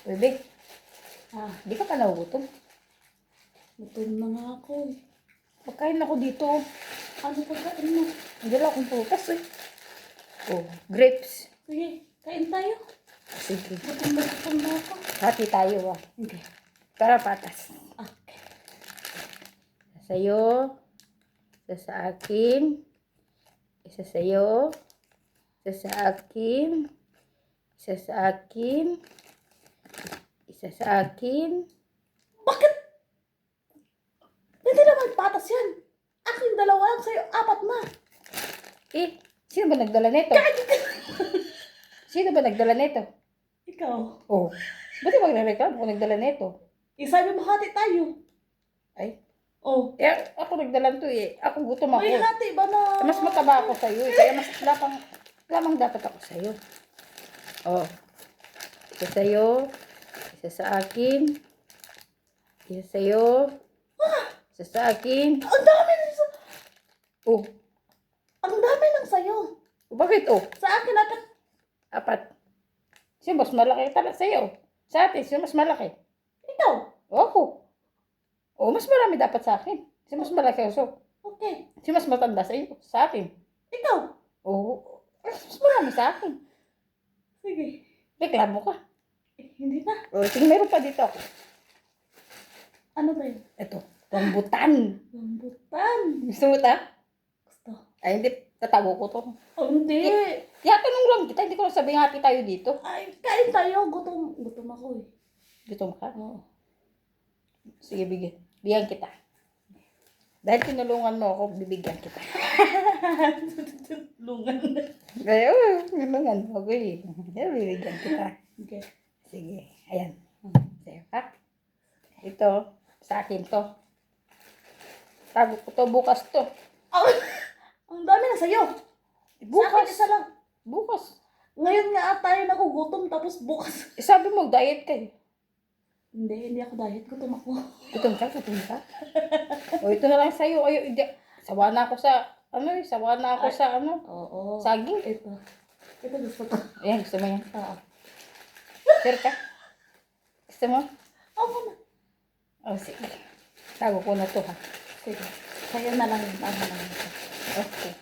Bebe, Ah, di ka pa nagugutom? gutom na nga ako eh. Pagkain ako dito. Ano pagkain mo? Hindi lang akong putas eh. Oh, grapes. Sige, kain tayo. Sige. Gutom na ako. Hati tayo ah. Okay. Para patas. Okay. Sa'yo. Isa sa akin. Isa sa'yo. Isa sa akin. Isa sa akin. Isa sa akin. Bakit? Hindi naman patas yan. Akin dalawa lang sa'yo, apat na. Eh, sino ba nagdala nito? Sino ba nagdala nito? Ikaw. Oh, ba't yung magre-reklamo kung nagdala nito? Isabi mo hati tayo. Ay, Oh. ako nagdala to eh. Ako gutom ako. May hati ba na? Mas mataba ako sa'yo eh. Kaya mas lamang dapat ako sa'yo. Oh, isa sa'yo. Isa sa akin. Isa sa'yo. Isa sa akin. Ang dami ng Oh, Ang dami ng sa'yo. bakit oh? Sa akin apat. Apat. Sino mas malaki talaga sa'yo? Sa atin, sino mas malaki? Ikaw. Ako. Oh, mas marami dapat sa akin. Sino mas malaki ako? Okay. Sino mas matanda sa'yo? Sa atin. Ikaw. Oh, mas marami sa akin. Sige. Reklamo ka. Hindi na. Oh, tingnan, meron pa dito ako. Ano ba yun? Ito, rambutan. Rambutan. Gusto mo ta? Gusto. Ay, hindi. Tatago ko to. Oh, hindi. Yatanong lang kita. Hindi ko lang sabihin hati tayo dito. Ay, kain tayo. Gutom ako eh. Gusto mo ka? Oo. Sige, bigyan kita. Dahil tinulungan mo ako, bibigyan kita. Lungan. Ay, oh, tulungan mo ako eh. Bibigyan kita. Okay. Sige, ayan. Sa'yo ha? Ito, sa akin to. Tago ko to, bukas to. Ang dami na sa'yo. Sa akin isa lang. Bukas. Ngayon nga tayo nagugutom tapos bukas. Eh, sabi mo, diet ka eh. Hindi ako diet. Gutom ako. Gutom ka? O, ito na lang sa'yo. Ay, hindi. Sawa na ako sa, Oo. saging. Ito gusto ko. Ayan, gusto mo yan. Oo. Sure ka? Gusto mo? Ako na. Oh, sige. Tago ko na to ha. Sige. Kaya na lang yung ano lang ito. Okay.